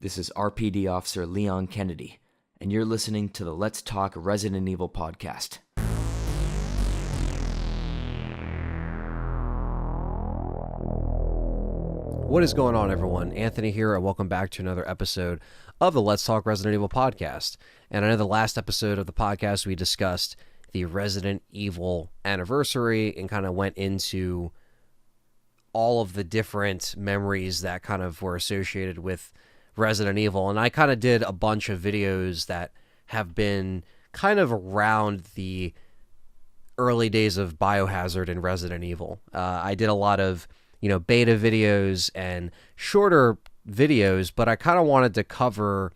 This is RPD Officer Leon Kennedy, and you're listening to the Let's Talk Resident Evil podcast. What is going on, everyone? Anthony here, and welcome back to another episode of the Let's Talk Resident Evil podcast. And I know the last episode of the podcast, we discussed the Resident Evil anniversary and kind of went into all of the different memories that kind of were associated with Resident Evil. And I kind of did a bunch of videos that have been kind of around the early days of Biohazard and Resident Evil. I did a lot of beta videos and shorter videos, but I kind of wanted to cover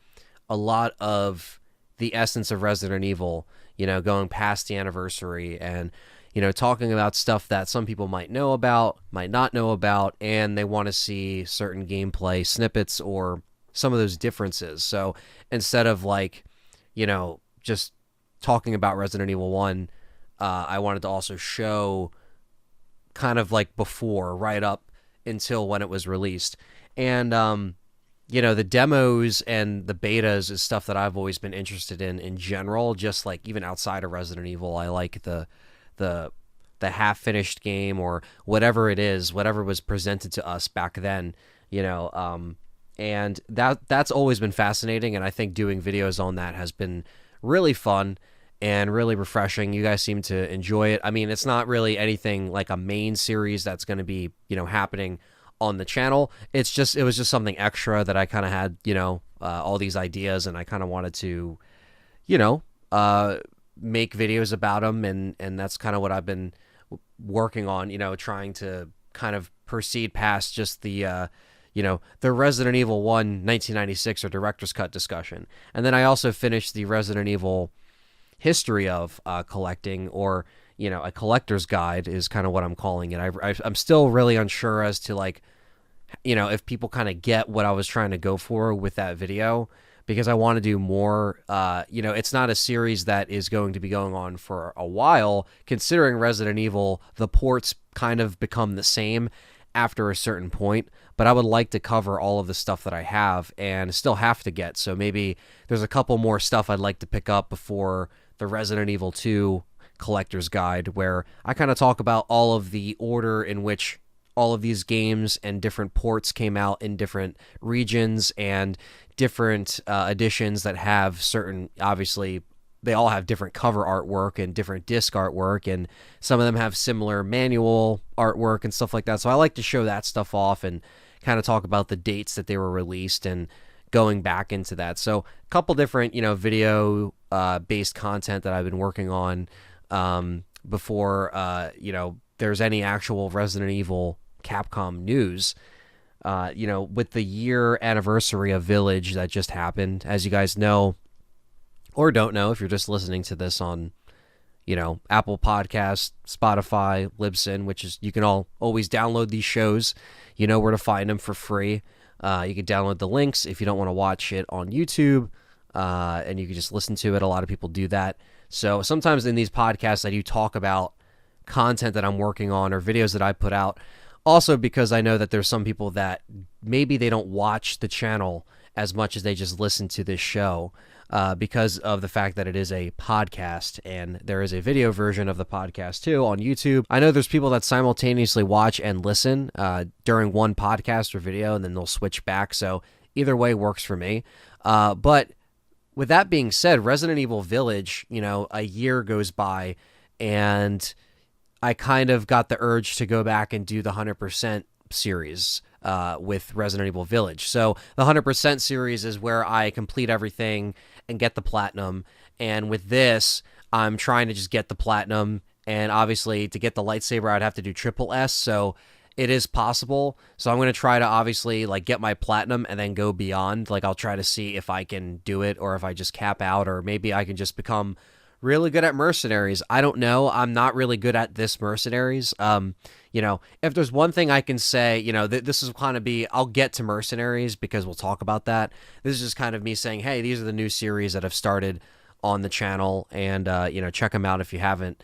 a lot of the essence of Resident Evil, going past the anniversary and, talking about stuff that some people might know about, might not know about, and they want to see certain gameplay snippets or some of those differences. So instead of just talking about Resident Evil 1, I wanted to also show kind of like before, right up until when it was released. And, the demos and the betas is stuff that I've always been interested in general, just like even outside of Resident Evil. I like the half-finished game or whatever it is, whatever was presented to us back then, and that's always been fascinating, and I think doing videos on that has been really fun and really refreshing. You guys seem to enjoy it. I mean, it's not really anything like a main series that's going to be, happening on the channel. It was just something extra that I kind of had, all these ideas, and I kind of wanted to, make videos about them, and that's kind of what I've been working on, trying to kind of proceed past just the Resident Evil 1 1996 or Director's Cut discussion. And then I also finished the Resident Evil history of collecting, or, a collector's guide is kind of what I'm calling it. I'm still really unsure as to if people kind of get what I was trying to go for with that video, because I want to do more. It's not a series that is going to be going on for a while, considering Resident Evil, the ports kind of become the same after a certain point, but I would like to cover all of the stuff that I have and still have to get. So maybe there's a couple more stuff I'd like to pick up before the Resident Evil 2 collector's guide, where I kind of talk about all of the order in which all of these games and different ports came out in different regions and different editions that have certain, obviously, they all have different cover artwork and different disc artwork, and some of them have similar manual artwork and stuff like that. So I like to show that stuff off and kind of talk about the dates that they were released and going back into that. So a couple different, video based content that I've been working on before, there's any actual Resident Evil Capcom news. With the year anniversary of Village that just happened, as you guys know, or don't know if you're just listening to this on, Apple Podcasts, Spotify, Libsyn, which is, you can always download these shows. You know where to find them for free. You can download the links if you don't want to watch it on YouTube, and you can just listen to it. A lot of people do that. So sometimes in these podcasts, I do talk about content that I'm working on or videos that I put out. Also, because I know that there's some people that maybe they don't watch the channel as much as they just listen to this show, because of the fact that it is a podcast and there is a video version of the podcast too on YouTube. I know there's people that simultaneously watch and listen during one podcast or video, and then they'll switch back. So either way works for me. But with that being said, Resident Evil Village, a year goes by, and I kind of got the urge to go back and do the 100% series with Resident Evil Village. So the 100% series is where I complete everything and get the platinum. And with this, I'm trying to just get the platinum. And obviously, to get the lightsaber, I'd have to do triple S. So it is possible. So I'm going to try to obviously get my platinum and then go beyond. I'll try to see if I can do it, or if I just cap out, or maybe I can just become really good at Mercenaries. I don't know. I'm not really good at this Mercenaries. If there's one thing I can say, this is kind of I'll get to Mercenaries because we'll talk about that. This is just kind of me saying, hey, these are the new series that have started on the channel, and, check them out if you haven't,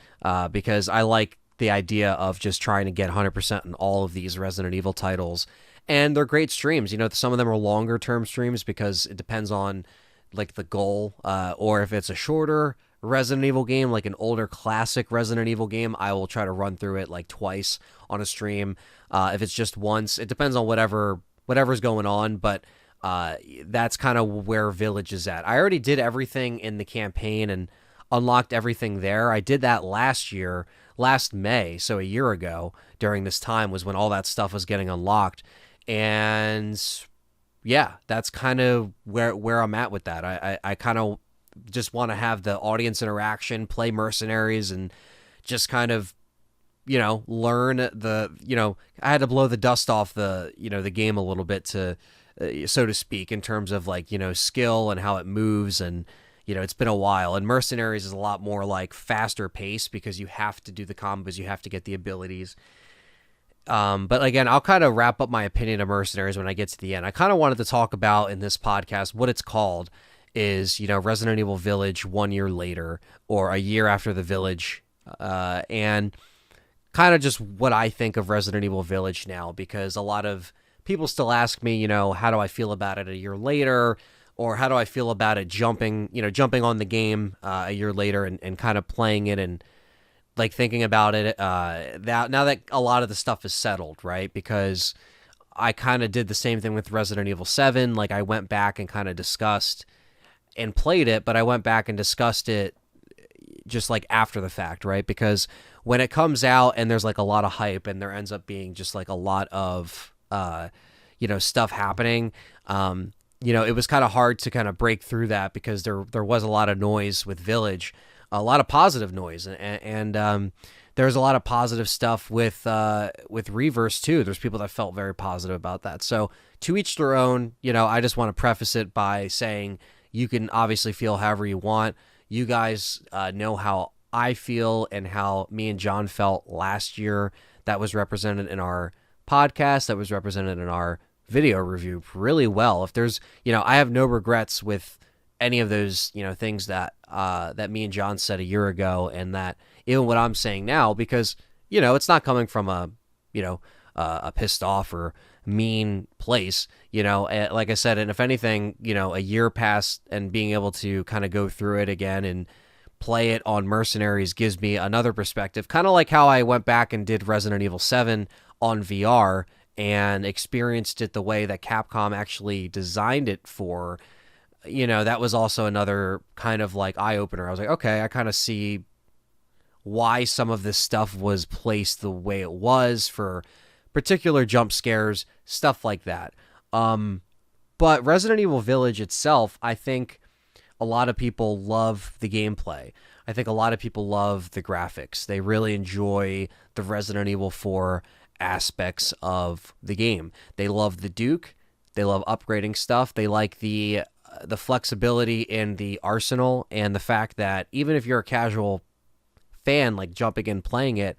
because I like the idea of just trying to get 100% in all of these Resident Evil titles And they're great streams. Some of them are longer term streams because it depends on like the goal, or if it's a shorter Resident Evil game, like an older classic Resident Evil game, I will try to run through it like twice on a stream. If it's just once, it depends on whatever's going on, but that's kind of where Village is at. I already did everything in the campaign and unlocked everything there. I did that last May, so a year ago during this time was when all that stuff was getting unlocked. And yeah, that's kind of where I'm at with that. I kind of just want to have the audience interaction, play mercenaries, and just kind of, learn I had to blow the dust off the game a little bit to, so to speak, in terms of like, skill and how it moves. And, it's been a while. And mercenaries is a lot more like faster pace because you have to do the combos, you have to get the abilities. But again, I'll kind of wrap up my opinion of mercenaries when I get to the end. I kind of wanted to talk about in this podcast what it's called is, Resident Evil Village 1 year later or a year after the Village, and kind of just what I think of Resident Evil Village now, because a lot of people still ask me, how do I feel about it a year later, or how do I feel about it jumping on the game a year later and kind of playing it and like thinking about it now that a lot of the stuff is settled, right? Because I kind of did the same thing with Resident Evil 7. Like I went back and kind of discussed and played it, but I went back and discussed it just like after the fact, right? Because when it comes out and there's like a lot of hype and there ends up being just like a lot of stuff happening, it was kind of hard to kind of break through that because there was a lot of noise with Village, a lot of positive noise, and there's a lot of positive stuff with Reverse too. There's people that felt very positive about that. So to each their own. I just want to preface it by saying you can obviously feel however you want. You guys know how I feel and how me and John felt last year. That was represented in our podcast. That was represented in our video review really well. If there's, I have no regrets with any of those, things that that me and John said a year ago, and that even what I'm saying now, because, it's not coming from a pissed off or mean place, like I said. And if anything, a year passed and being able to kind of go through it again and play it on Mercenaries gives me another perspective, kind of like how I went back and did Resident Evil 7 on VR and experienced it the way that Capcom actually designed it for. That was also another kind of like eye-opener. I was like, okay, I kind of see why some of this stuff was placed the way it was for particular jump scares, stuff like that. But Resident Evil Village itself, I think a lot of people love the gameplay. I think a lot of people love the graphics. They really enjoy the Resident Evil 4 aspects of the game. They love the Duke. They love upgrading stuff. They like the flexibility in the arsenal and the fact that even if you're a casual fan, like jumping in playing it,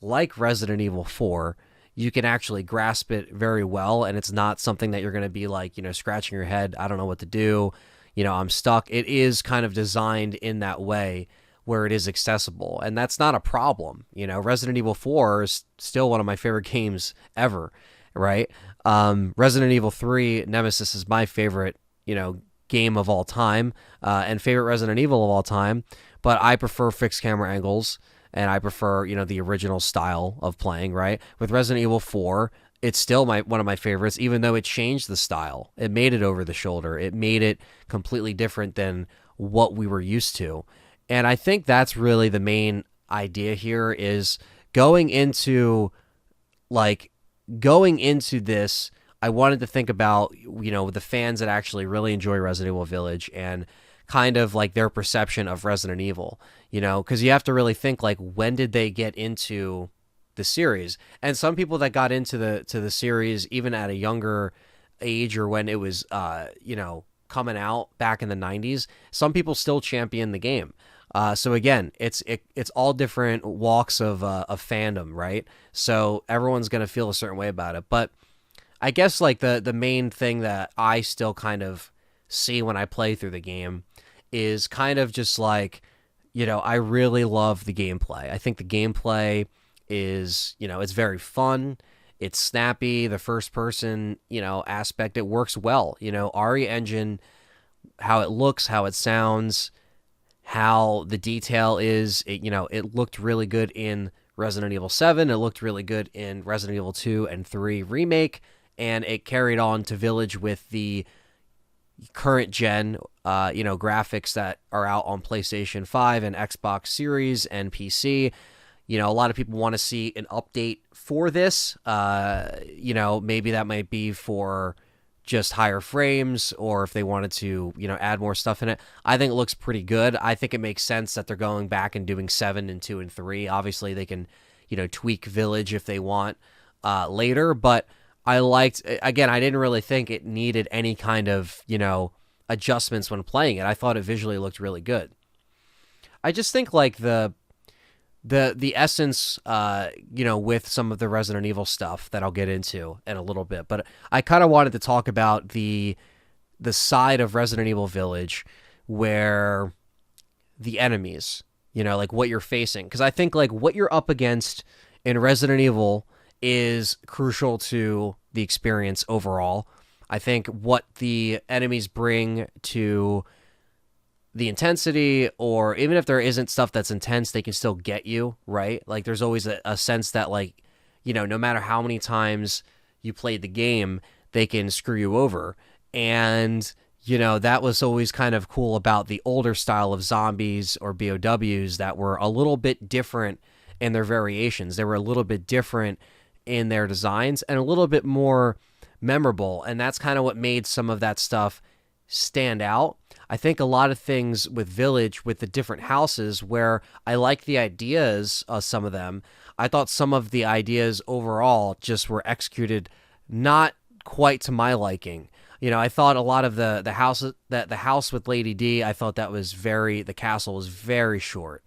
like Resident Evil 4, you can actually grasp it very well, and it's not something that you're going to be like, scratching your head, I don't know what to do, I'm stuck. It is kind of designed in that way where it is accessible, and that's not a problem. Resident Evil 4 is still one of my favorite games ever, right? Resident Evil 3 Nemesis is my favorite, game of all time, and favorite Resident Evil of all time, but I prefer fixed camera angles, and I prefer, the original style of playing, right? With Resident Evil 4, it's still one of my favorites, even though it changed the style. It made it over the shoulder. It made it completely different than what we were used to. And I think that's really the main idea here is going into this, I wanted to think about, the fans that actually really enjoy Resident Evil Village and kind of like their perception of Resident Evil, because you have to really think like, when did they get into the series? And some people that got into the series even at a younger age, or when it was coming out back in the 90s, some people still champion the game. So again, it's all different walks of fandom, right? So everyone's gonna feel a certain way about it. But I guess like the main thing that I still kind of see when I play through the game is kind of just like, I really love the gameplay. I think the gameplay is, it's very fun. It's snappy. The first person, aspect, it works well. RE Engine, how it looks, how it sounds, how the detail is, it looked really good in Resident Evil 7. It looked really good in Resident Evil 2 and 3 Remake, and it carried on to Village with the current gen, graphics that are out on PlayStation 5 and Xbox Series and PC. A lot of people want to see an update for this. Maybe that might be for just higher frames, or if they wanted to, add more stuff in it. I think it looks pretty good. I think it makes sense that they're going back and doing 7 and 2 and 3. Obviously, they can, tweak Village if they want later, but I didn't really think it needed any kind of, adjustments when playing it. I thought it visually looked really good. I just think like the essence, with some of the Resident Evil stuff that I'll get into in a little bit, but I kind of wanted to talk about the side of Resident Evil Village where the enemies, like what you're facing, because I think like what you're up against in Resident Evil is crucial to the experience overall. I think what the enemies bring to the intensity, or even if there isn't stuff that's intense, they can still get you, right? Like there's always a sense that like, no matter how many times you played the game, they can screw you over. And, that was always kind of cool about the older style of zombies or BOWs that were a little bit different in their variations. They were a little bit different in their designs and a little bit more memorable. And that's kind of what made some of that stuff stand out. I think a lot of things with Village, with the different houses, where I like the ideas of some of them, I thought some of the ideas overall just were executed not quite to my liking. I thought a lot of the house with Lady D, I thought the castle was very short,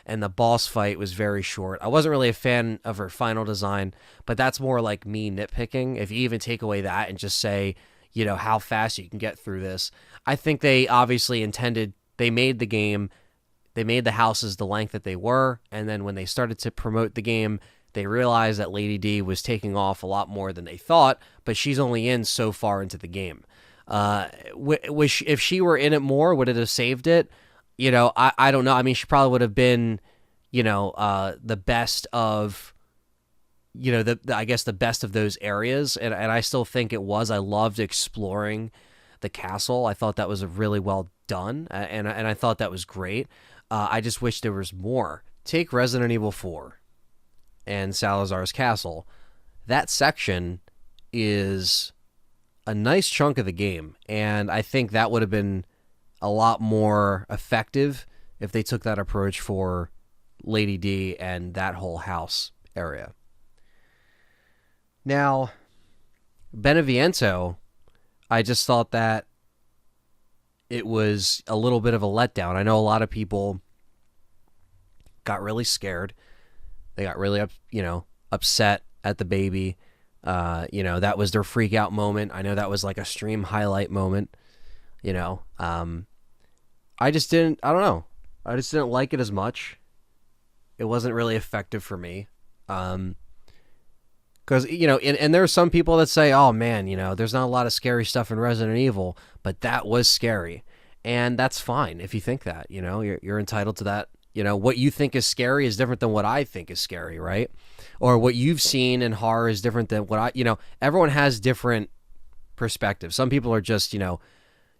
and the boss fight was very short. I wasn't really a fan of her final design, but that's more like me nitpicking. If you even take away that and just say, how fast you can get through this. I think they obviously they made the game, they made the houses the length that they were, and then when they started to promote the game, they realized that Lady D was taking off a lot more than they thought, but she's only in so far into the game. If she were in it more, would it have saved it? I don't know. I mean, she probably would have been, the best of, I guess the best of those areas, and I still think it was. I loved exploring the castle. I thought that was really well done, and I thought that was great. I just wish there was more. Take Resident Evil 4 and Salazar's Castle. That section is a nice chunk of the game, and I think that would have been a lot more effective if they took that approach for Lady D and that whole house area. Now, Beneviento, I just thought that it was a little bit of a letdown. I know a lot of people got really scared. They got really upset at the baby. That was their freak out moment. I know that was like a stream highlight moment. I just didn't like it as much. It wasn't really effective for me. Because, and there are some people that say, oh man, there's not a lot of scary stuff in Resident Evil, but that was scary. And that's fine if you think that, you're entitled to that. What you think is scary is different than what I think is scary, right? Or what you've seen in horror is different than what everyone has different perspectives. Some people are just,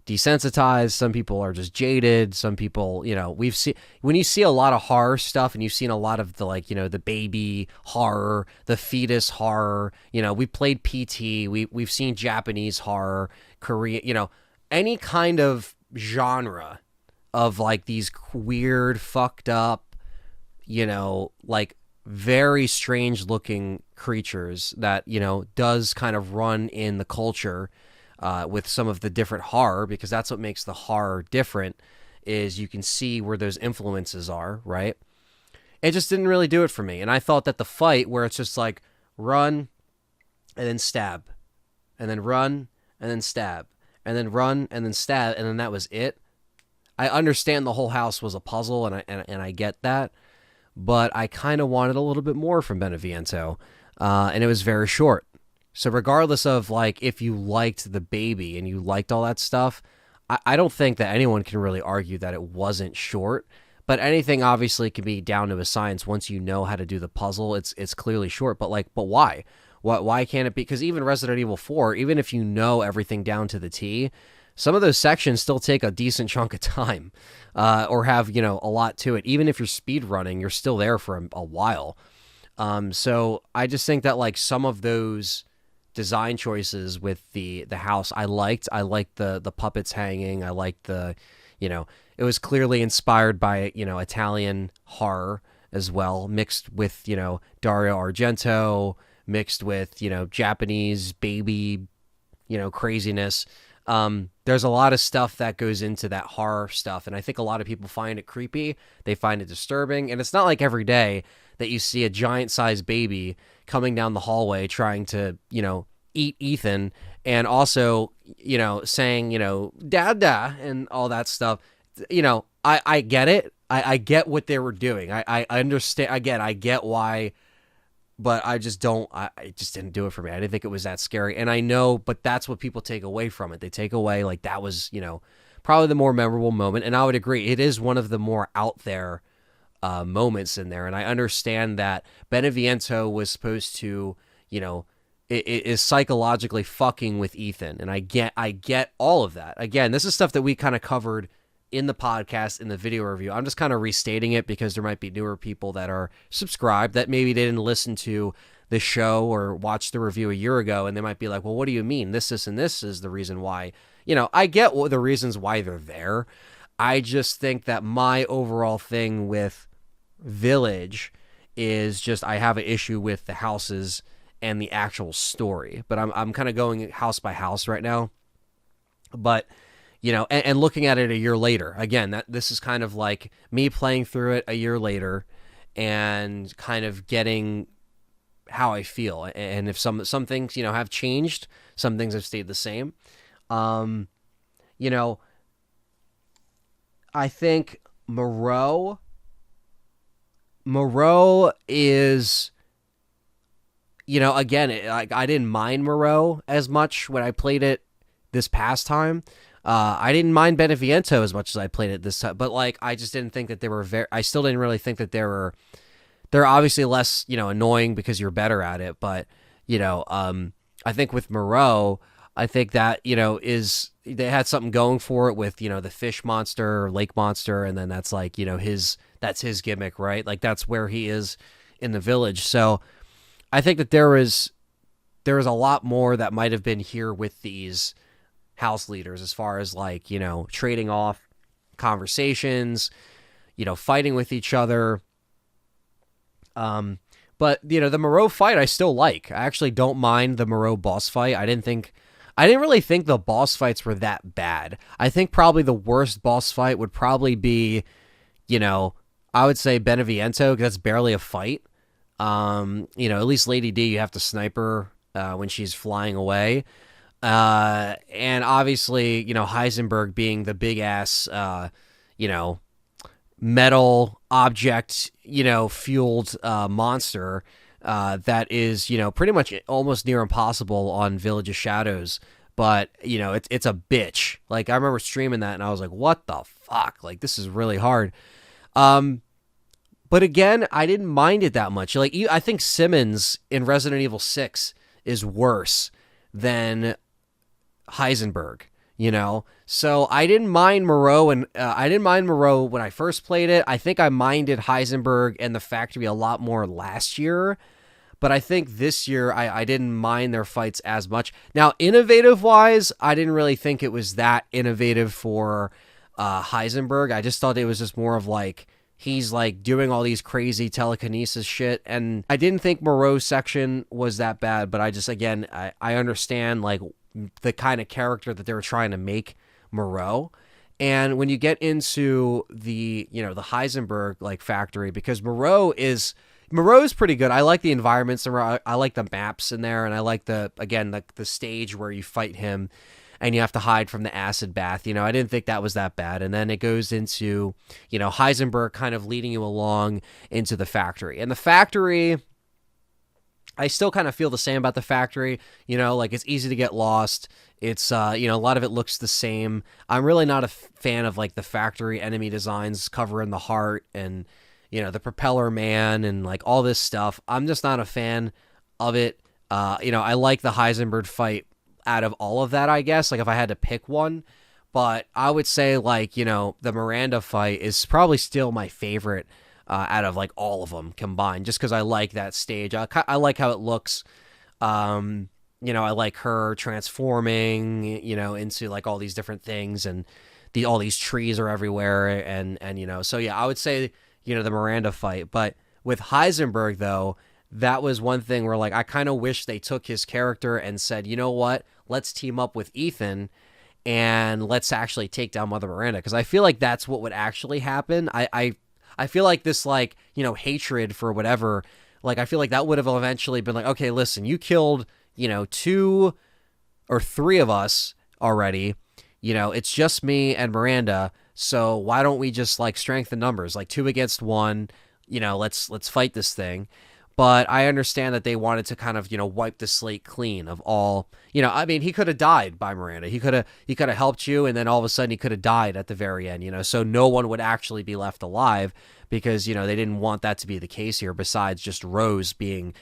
desensitized. Some people are just jaded. Some people, we've seen, when you see a lot of horror stuff and you've seen a lot of the, the baby horror, the fetus horror, we played PT, we've seen Japanese horror, Korean, any kind of genre of these weird, fucked up, very strange looking creatures that, does kind of run in the culture with some of the different horror, because that's what makes the horror different, is you can see where those influences are, right? It just didn't really do it for me. And I thought that the fight where it's just run and then stab, and then run and then stab, and then run and then stab, and then that was it. I understand the whole house was a puzzle, and I get that, but I kind of wanted a little bit more from Beneviento. and it was very short. So regardless of like if you liked the baby and you liked all that stuff, I don't think that anyone can really argue that it wasn't short. But anything obviously can be down to a science. Once you know how to do the puzzle, it's clearly short. But why? Why can't it be? Because even Resident Evil 4, even if you know everything down to the T, some of those sections still take a decent chunk of time, or have a lot to it. Even if you're speed running, you're still there for a while. So I just think that like some of those design choices with the house I liked. I liked the puppets hanging. I liked it was clearly inspired by Italian horror as well, mixed with Dario Argento, mixed with Japanese baby craziness. There's a lot of stuff that goes into that horror stuff, and I think a lot of people find it creepy. They find it disturbing, and it's not like every day that you see a giant-sized baby coming down the hallway trying to, eat Ethan, and also, saying, Dada, and all that stuff. I get it. I get what they were doing. I understand. I get why, but I just don't. It just didn't do it for me. I didn't think it was that scary, and I know, but that's what people take away from it. They take away like that was, probably the more memorable moment, and I would agree. It is one of the more out there moments in there, and I understand that Beneviento was supposed to, it is psychologically fucking with Ethan, and I get all of that. Again, this is stuff that we kind of covered in the podcast, in the video review. I'm just kind of restating it because there might be newer people that are subscribed that maybe they didn't listen to the show or watch the review a year ago, and they might be like, well, what do you mean? This, and this is the reason why. I get the reasons why they're there. I just think that my overall thing with Village is just I have an issue with the houses and the actual story. But I'm kind of going house by house right now. But and looking at it a year later, again, this is kind of like me playing through it a year later and kind of getting how I feel. And if some things have changed, some things have stayed the same. I think Moreau is, again, I didn't mind Moreau as much when I played it this past time. I didn't mind Beneviento as much as I played it this time, but like I just didn't think that they were I still didn't really think that they're obviously less annoying because you're better at it, but I think with Moreau, I think that is they had something going for it with the fish monster or lake monster, and then that's like that's his gimmick, right? Like that's where he is in the village. So I think that there is a lot more that might have been here with these house leaders as far as like trading off conversations, fighting with each other. But the Moreau fight I still like. I actually don't mind the Moreau boss fight. I didn't really think the boss fights were that bad. I think probably the worst boss fight would probably be, I would say Beneviento, because that's barely a fight. At least Lady D, you have to snipe her when she's flying away. And obviously, Heisenberg being the big ass, metal object, fueled monster that is, pretty much almost near impossible on Village of Shadows. But, it's a bitch. Like, I remember streaming that and I was like, what the fuck? Like, this is really hard. But again, I didn't mind it that much. Like, I think Simmons in Resident Evil 6 is worse than Heisenberg, So I didn't mind Moreau, and I didn't mind Moreau when I first played it. I think I minded Heisenberg and the Factory a lot more last year. But I think this year I didn't mind their fights as much. Now, innovative-wise, I didn't really think it was that innovative for Heisenberg. I just thought it was just more of like, he's like doing all these crazy telekinesis shit. And I didn't think Moreau's section was that bad, but I just, again, I understand like the kind of character that they were trying to make Moreau. And when you get into the, the Heisenberg like factory, because Moreau is pretty good. I like the environments. I like the maps in there. And I like the stage where you fight him and you have to hide from the acid bath. I didn't think that was that bad. And then it goes into, Heisenberg kind of leading you along into the factory. And the factory, I still kind of feel the same about the factory. Like it's easy to get lost. It's a lot of it looks the same. I'm really not a fan of like the factory enemy designs covering the heart and the propeller man and like all this stuff. I'm just not a fan of it. I like the Heisenberg fight out of all of that, I guess, like if I had to pick one. But I would say like, the Miranda fight is probably still my favorite out of like all of them combined, just because I like that stage. I like how it looks. I like her transforming, into like all these different things, and all these trees are everywhere, and so yeah, I would say the Miranda fight. But with Heisenberg though, that was one thing where like I kind of wish they took his character and said, you know what, let's team up with Ethan and let's actually take down Mother Miranda, because I feel like that's what would actually happen. I feel like this like hatred for whatever, like I feel like that would have eventually been like, okay, listen, you killed 2 or 3 of us already. It's just me and Miranda. So why don't we just like strengthen numbers, like 2 against 1? Let's fight this thing. But I understand that they wanted to kind of wipe the slate clean of all. I mean, he could have died by Miranda. He could have helped you, and then all of a sudden he could have died at the very end. So no one would actually be left alive, because they didn't want that to be the case here. Besides just Rose being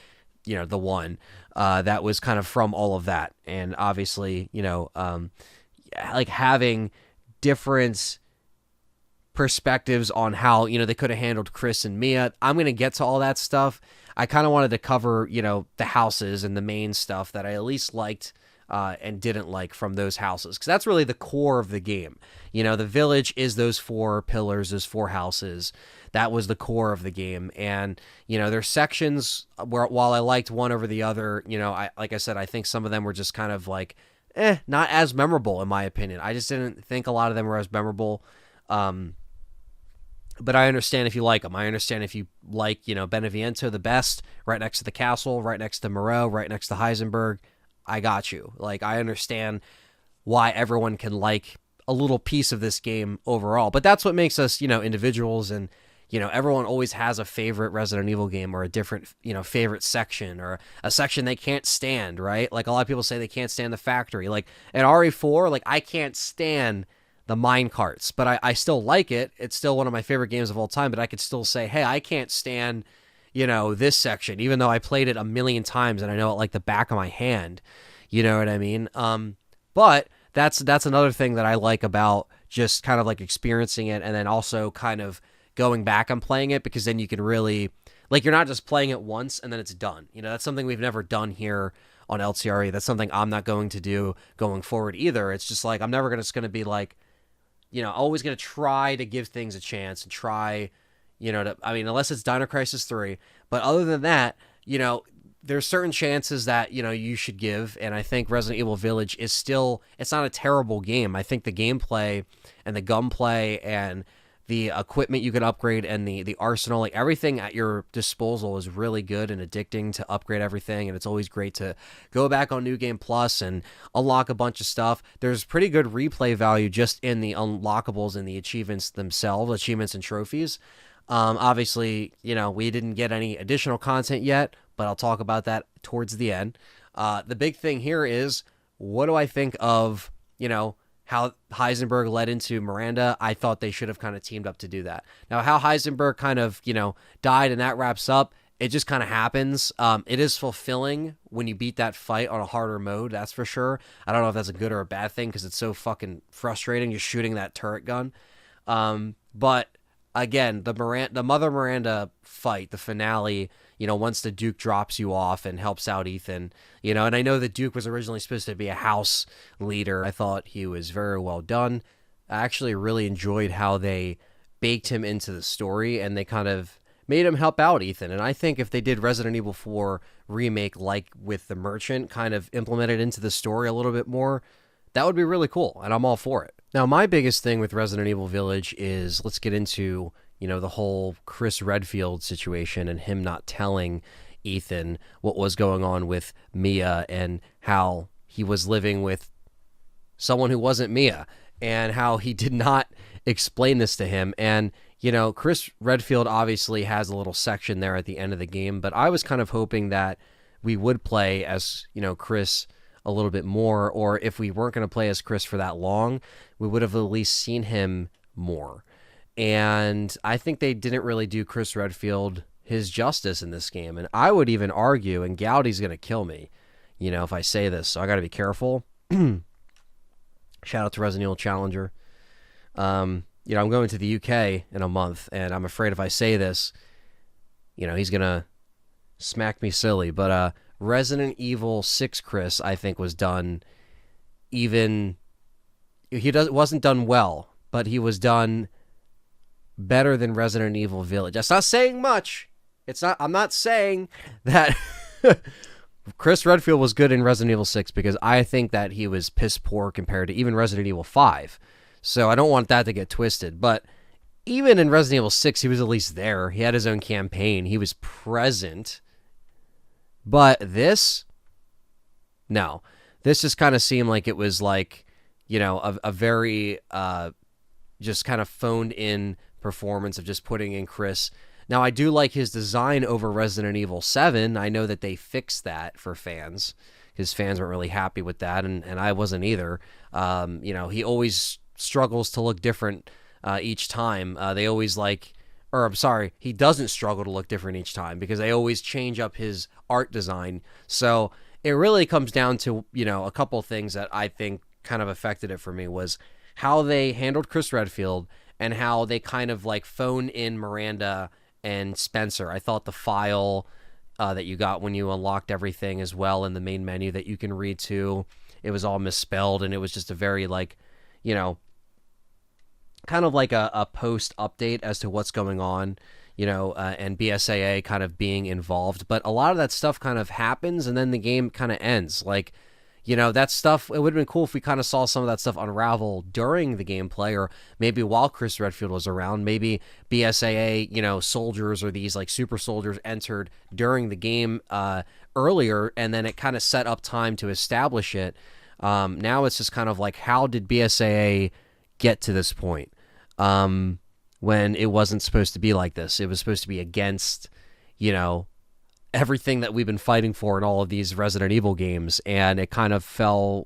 the one that was kind of from all of that, and obviously like having different perspectives on how they could have handled Chris and Mia. I'm gonna get to all that stuff. I kind of wanted to cover the houses and the main stuff that I at least liked and didn't like from those houses, because that's really the core of the game. The village is those 4 pillars, those 4 houses. That was the core of the game. And there's sections where, while I liked one over the other, like I said, I think some of them were just kind of like not as memorable in my opinion. I just didn't think a lot of them were as memorable. But I understand if you like them. I understand if you like, Beneviento the best, right next to the castle, right next to Moreau, right next to Heisenberg. I got you. Like, I understand why everyone can like a little piece of this game overall. But that's what makes us, individuals. And, everyone always has a favorite Resident Evil game, or a different, favorite section, or a section they can't stand, right? Like a lot of people say they can't stand the factory. Like at RE4, like I can't stand the mine carts, but I still like it. It's still one of my favorite games of all time, but I could still say, hey, I can't stand, this section, even though I played it a million times and I know it like the back of my hand. You know what I mean? But that's another thing that I like about just kind of like experiencing it, and then also kind of going back and playing it, because then you can really, like, you're not just playing it once and then it's done. That's something we've never done here on LTRE. That's something I'm not going to do going forward either. It's just like, I'm never just going to be like, always going to try to give things a chance and try, unless it's Dino Crisis 3. But other than that, there's certain chances that, you should give. And I think Resident Evil Village is still, it's not a terrible game. I think the gameplay and the gunplay and the equipment you can upgrade and the arsenal, like everything at your disposal is really good and addicting to upgrade everything. And it's always great to go back on New Game Plus and unlock a bunch of stuff. There's pretty good replay value just in the unlockables and the achievements themselves, achievements and trophies. Obviously, we didn't get any additional content yet, but I'll talk about that towards the end. The big thing here is, what do I think of, how Heisenberg led into Miranda? I thought they should have kind of teamed up to do that. Now, how Heisenberg kind of, died and that wraps up, it just kind of happens. It is fulfilling when you beat that fight on a harder mode, that's for sure. I don't know if that's a good or a bad thing, because it's so fucking frustrating just shooting that turret gun. But again, the Mother Miranda fight, the finale, once the Duke drops you off and helps out Ethan, and I know the Duke was originally supposed to be a house leader. I thought he was very well done. I actually really enjoyed how they baked him into the story, and they kind of made him help out Ethan. And I think if they did Resident Evil 4 remake, like with the Merchant, kind of implemented into the story a little bit more, that would be really cool, and I'm all for it. Now, my biggest thing with Resident Evil Village is, let's get into, the whole Chris Redfield situation and him not telling Ethan what was going on with Mia, and how he was living with someone who wasn't Mia, and how he did not explain this to him. And, Chris Redfield obviously has a little section there at the end of the game, but I was kind of hoping that we would play as, Chris a little bit more, or if we weren't going to play as Chris for that long, we would have at least seen him more. And I think they didn't really do Chris Redfield his justice in this game. And I would even argue, and Gowdy's going to kill me, if I say this, so I got to be careful. Shout out to Resident Evil Challenger. I'm going to the UK in a month, and I'm afraid if I say this, he's going to smack me silly. But Resident Evil 6 Chris, I think, was done wasn't done well, but he was done better than Resident Evil Village. That's not saying much. I'm not saying that Chris Redfield was good in Resident Evil 6, because I think that he was piss poor compared to even Resident Evil 5. So I don't want that to get twisted. But even in Resident Evil 6, he was at least there. He had his own campaign. He was present. But this, no. This just kind of seemed like it was like, a very just kind of phoned in performance of just putting in Chris. Now, I do like his design over Resident Evil 7. I know that they fixed that for fans, because fans weren't really happy with that, and I wasn't either. He always struggles to look different each time. He doesn't struggle to look different each time, because they always change up his art design. So it really comes down to, a couple things that I think kind of affected it for me, was how they handled Chris Redfield and how they kind of like phone in Miranda and Spencer. I thought the file that you got when you unlocked everything as well in the main menu that you can read to, it was all misspelled, and it was just a very kind of like a post update as to what's going on, and BSAA kind of being involved. But a lot of that stuff kind of happens, and then the game kind of ends. That stuff, it would have been cool if we kind of saw some of that stuff unravel during the gameplay, or maybe while Chris Redfield was around. Maybe BSAA, soldiers, or these like super soldiers entered during the game earlier, and then it kind of set up time to establish it. Now it's just kind of like, how did BSAA get to this point when it wasn't supposed to be like this? It was supposed to be against, everything that we've been fighting for in all of these Resident Evil games, and it kind of fell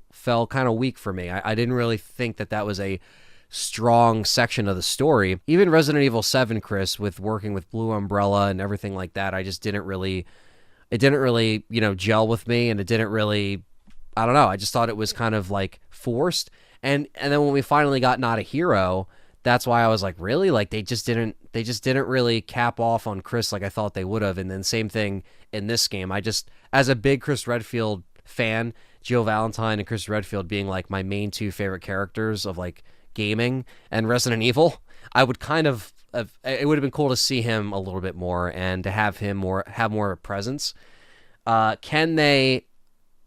kind of weak for me. I didn't really think that was a strong section of the story. Even Resident Evil 7, Chris, with working with Blue Umbrella and everything like that, it didn't really, gel with me, and it didn't really, I don't know, I just thought it was kind of like forced. And then when we finally got Not a Hero, that's why I was like, really? Like, they just didn't really cap off on Chris like I thought they would have. And then same thing in this game. As a big Chris Redfield fan, Jill Valentine and Chris Redfield being like my main two favorite characters of like gaming and Resident Evil, I would it would have been cool to see him a little bit more and to have him have more of a presence. Can they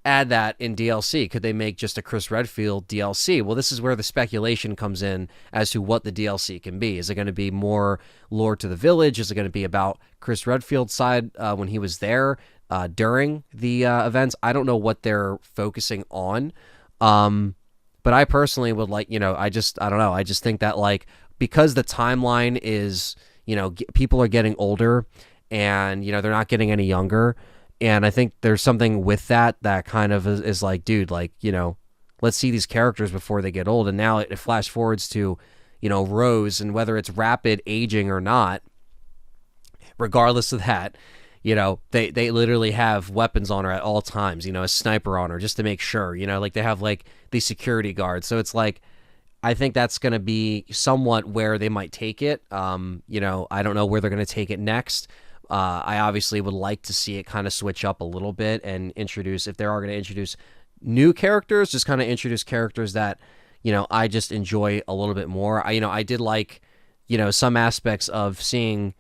add that in DLC? Could they make just a Chris Redfield DLC? Well, this is where the speculation comes in as to what the DLC can be. Is it going to be more lore to the village? Is it going to be about Chris Redfield's side when he was there during the events? I don't know what they're focusing on. But I personally would like, I don't know. I just think that like, because the timeline is, people are getting older and, they're not getting any younger. And I think there's something with that kind of is like, dude, like, let's see these characters before they get old. And now it flash forwards to, Rose, and whether it's rapid aging or not, regardless of that, they literally have weapons on her at all times, a sniper on her just to make sure, like they have like the security guards. So it's like, I think that's going to be somewhat where they might take it. I don't know where they're going to take it next. I obviously would like to see it kind of switch up a little bit and introduce, if they are going to introduce new characters, just kind of introduce characters that, I just enjoy a little bit more. I did like, some aspects of seeing,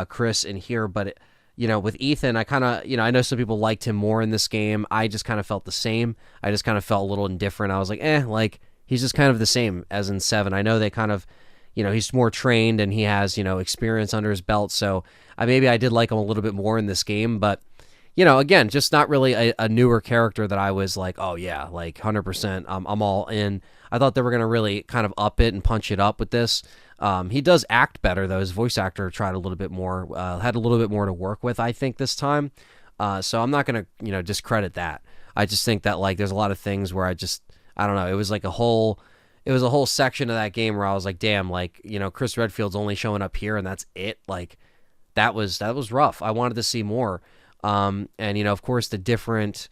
Chris in here, but, with Ethan, I kind of, I know some people liked him more in this game. I just kind of felt the same. I just kind of felt a little indifferent. I was like, like, he's just kind of the same as in 7. I know they kind of, he's more trained and he has, experience under his belt. So maybe I did like him a little bit more in this game, but, again, just not really a newer character that I was like, oh yeah, like 100%, I'm all in. I thought they were going to really kind of up it and punch it up with this. He does act better though. His voice actor tried a little bit more, had a little bit more to work with, I think, this time. So I'm not gonna discredit that. I just think that like there's a lot of things where I don't know. It was like it was a whole section of that game where I was like, damn, like Chris Redfield's only showing up here and that's it. Like that was rough. I wanted to see more. And of course the different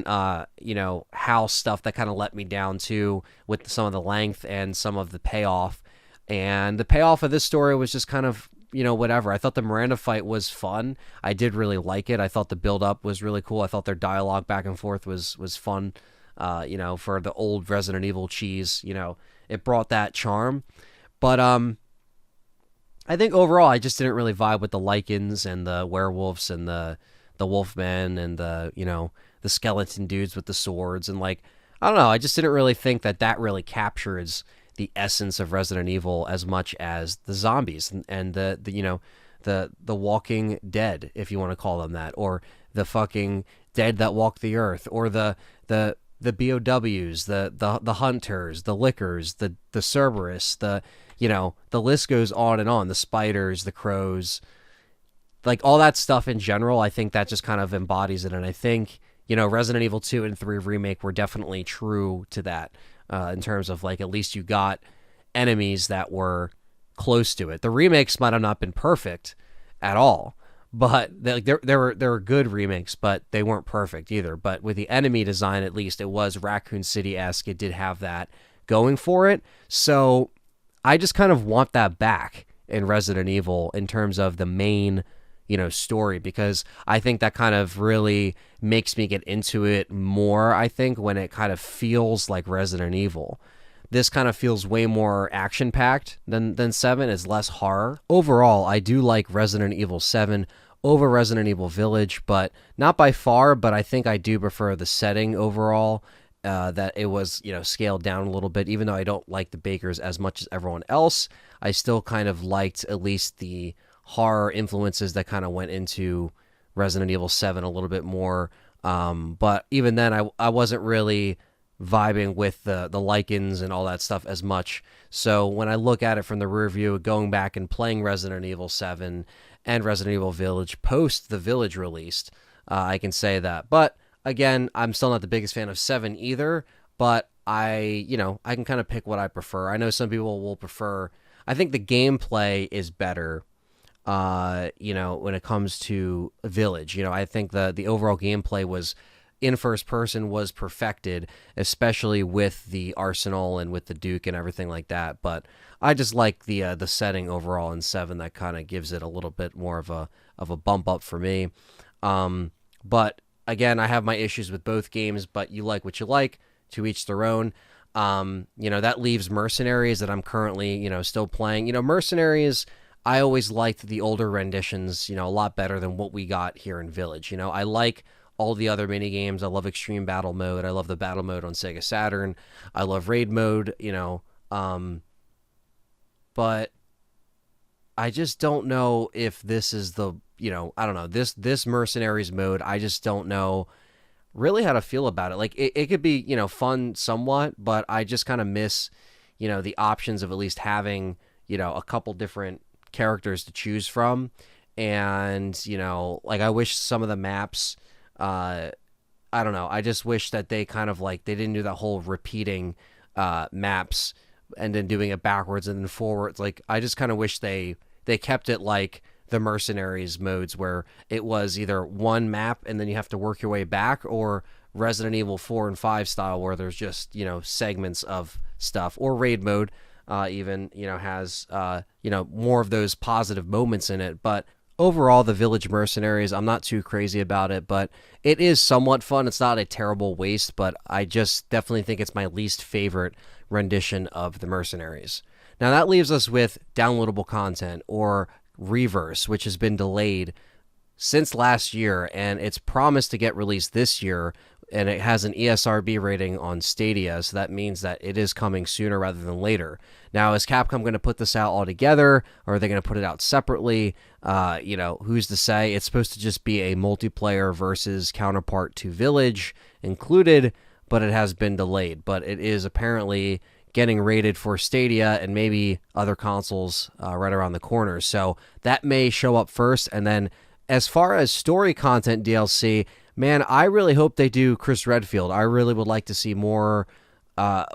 house stuff that kind of let me down too, with some of the length and some of the payoff. And the payoff of this story was just kind of whatever. I thought the Miranda fight was fun. I did really like it. I thought the build up was really cool. I thought their dialogue back and forth was fun. For the old Resident Evil cheese, it brought that charm. But I think overall I just didn't really vibe with the Lycans and the werewolves and the Wolfmen and the skeleton dudes with the swords, and like I don't know, I just didn't really think that really captures the essence of Resident Evil as much as the zombies and the Walking Dead, if you want to call them that, or the fucking dead that walk the earth, or the BOWs, the hunters, the lickers, the Cerberus, the list goes on and on, the spiders, the crows, like all that stuff in general. I think that just kind of embodies it, and I think Resident Evil 2 and 3 Remake were definitely true to that, in terms of like at least you got enemies that were close to it. The remakes might have not been perfect at all, but there were good remakes, but they weren't perfect either. But with the enemy design, at least it was Raccoon City-esque. It did have that going for it. So I just kind of want that back in Resident Evil in terms of the main story, because I think that kind of really makes me get into it more, I think, when it kind of feels like Resident Evil. This kind of feels way more action-packed than 7. It's less horror. Overall, I do like Resident Evil 7 over Resident Evil Village, but not by far, but I think I do prefer the setting overall, that it was, scaled down a little bit. Even though I don't like the Bakers as much as everyone else, I still kind of liked at least the horror influences that kind of went into Resident Evil 7 a little bit more. But even then, I wasn't really vibing with the Lycans and all that stuff as much. So when I look at it from the rear view, going back and playing Resident Evil 7 and Resident Evil Village post the Village released, I can say that. But again, I'm still not the biggest fan of 7 either, but I can kind of pick what I prefer. I know some people will prefer, I think the gameplay is better, when it comes to Village. I think the overall gameplay was in first person was perfected, especially with the arsenal and with the Duke and everything like that. But I just like the setting overall in 7 that kind of gives it a little bit more of a bump up for me. But again, I have my issues with both games, but you like what you like, to each their own. That leaves Mercenaries that I'm currently, still playing. Mercenaries, I always liked the older renditions, a lot better than what we got here in Village. I like all the other mini games. I love Extreme Battle Mode. I love the Battle Mode on Sega Saturn. I love Raid Mode, but I just don't know if this is the, I don't know, this Mercenaries mode. I just don't know really how to feel about it. Like it could be, fun somewhat, but I just kind of miss, the options of at least having, a couple different characters to choose from. And, like I wish some of the maps, I don't know, I just wish that they kind of like, they didn't do that whole repeating maps and then doing it backwards and then forwards. Like I just kind of wish they kept it like the Mercenaries modes, where it was either one map and then you have to work your way back, or Resident Evil 4 and 5 style, where there's just, segments of stuff, or Raid Mode even, has, more of those positive moments in it. But overall, the Village Mercenaries, I'm not too crazy about it, but it is somewhat fun. It's not a terrible waste, but I just definitely think it's my least favorite rendition of the Mercenaries. Now that leaves us with downloadable content, or Reverse, which has been delayed since last year, and it's promised to get released this year, and it has an ESRB rating on Stadia, so that means that it is coming sooner rather than later. Now, is Capcom going to put this out all together, or are they going to put it out separately? Who's to say? It's supposed to just be a multiplayer versus counterpart to Village included, but it has been delayed. But it is apparently getting rated for Stadia and maybe other consoles right around the corner. So that may show up first, and then as far as story content DLC, man, I really hope they do Chris Redfield. I really would like to see more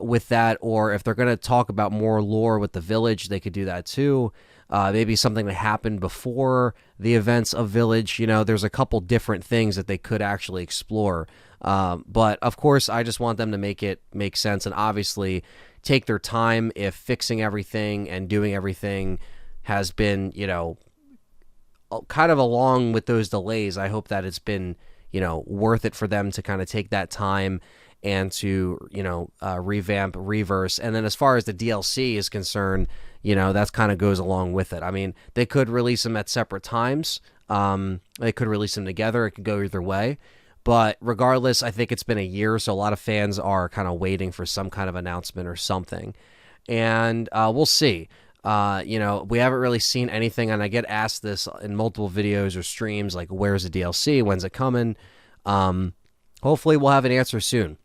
with that, or if they're going to talk about more lore with the Village, they could do that too. Maybe something that happened before the events of Village. You know, there's a couple different things that they could actually explore. But of course, I just want them to make it make sense, and obviously take their time. If fixing everything and doing everything has been, you know, kind of along with those delays, I hope that it's been, you know, worth it for them to kind of take that time and to, you know, revamp, reverse. And then as far as the DLC is concerned, you know, that kind of goes along with it. I mean, they could release them at separate times. They could release them together. It could go either way. But regardless, I think it's been a year, so a lot of fans are kind of waiting for some kind of announcement or something. And we'll see. You know, we haven't really seen anything, and I get asked this in multiple videos or streams, like, where's the DLC? When's it coming? Hopefully we'll have an answer soon,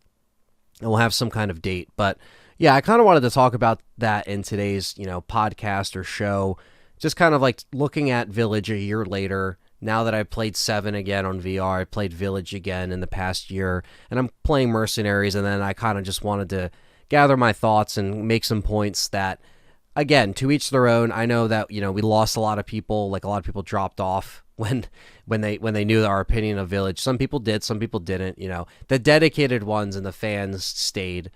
and we'll have some kind of date. But yeah, I kind of wanted to talk about that in today's, you know, podcast or show, just kind of like looking at Village a year later. Now that I've played 7 again on VR, I played Village again in the past year, and I'm playing Mercenaries, and then I kind of just wanted to gather my thoughts and make some points that, again, to each their own. I know that, you know, we lost a lot of people, like a lot of people dropped off when they knew our opinion of Village. Some people did, some people didn't. You know, the dedicated ones and the fans stayed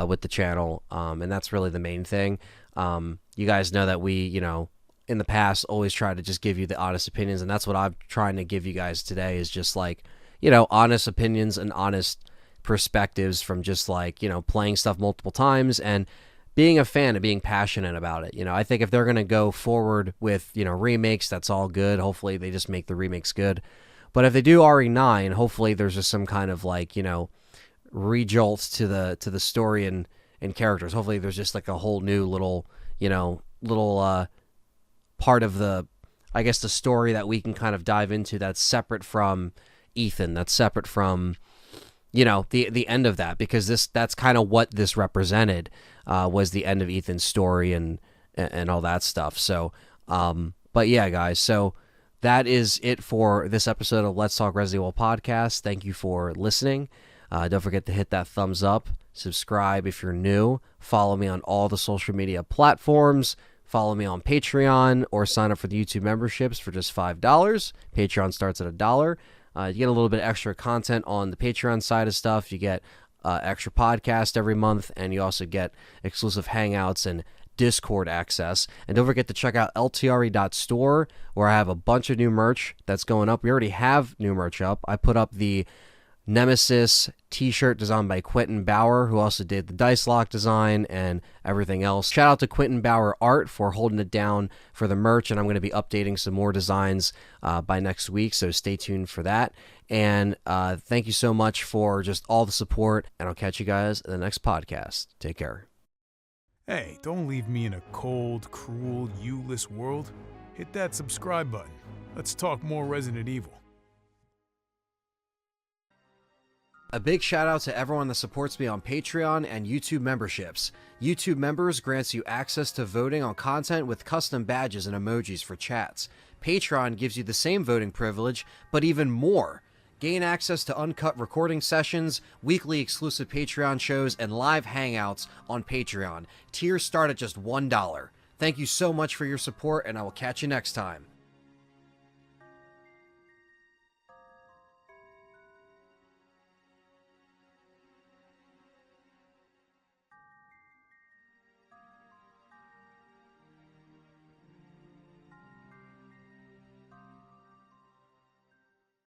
with the channel, and that's really the main thing. You guys know that we, you know, in the past always try to just give you the honest opinions, and that's what I'm trying to give you guys today, is just like, you know, honest opinions and honest perspectives from just like, you know, playing stuff multiple times and being a fan and being passionate about it. You know, I think if they're going to go forward with, you know, remakes, that's all good. Hopefully they just make the remakes good. But if they do RE9, hopefully there's just some kind of like, you know, rejolt to the story and characters. Hopefully there's just like a whole new little, you know, little part of the, I guess, the story that we can kind of dive into that's separate from Ethan, that's separate from, you know, the end of that, because that's kind of what this represented, was the end of Ethan's story and all that stuff. So, but yeah, guys, so that is it for this episode of Let's Talk Resident Evil Podcast. Thank you for listening. Don't forget to hit that thumbs up, subscribe if you're new, follow me on all the social media platforms, follow me on Patreon, or sign up for the YouTube memberships for just $5. Patreon starts at $1. You get a little bit extra content on the Patreon side of stuff. You get extra podcast every month, and you also get exclusive hangouts and Discord access. And don't forget to check out LTRE.store, where I have a bunch of new merch that's going up. We already have new merch up. I put up the Nemesis t-shirt designed by Quentin Bauer, who also did the dice lock design and everything else. Shout out to Quentin Bauer Art for holding it down for the merch, and I'm going to be updating some more designs by next week, so stay tuned for that. And thank you so much for just all the support, and I'll catch you guys in the next podcast. Take care. Hey, don't leave me in a cold, cruel, you-less world. Hit that subscribe button. Let's talk more Resident Evil. A big shout out to everyone that supports me on Patreon and YouTube memberships. YouTube members grants you access to voting on content with custom badges and emojis for chats. Patreon gives you the same voting privilege, but even more. Gain access to uncut recording sessions, weekly exclusive Patreon shows, and live hangouts on Patreon. Tiers start at just $1. Thank you so much for your support, and I will catch you next time.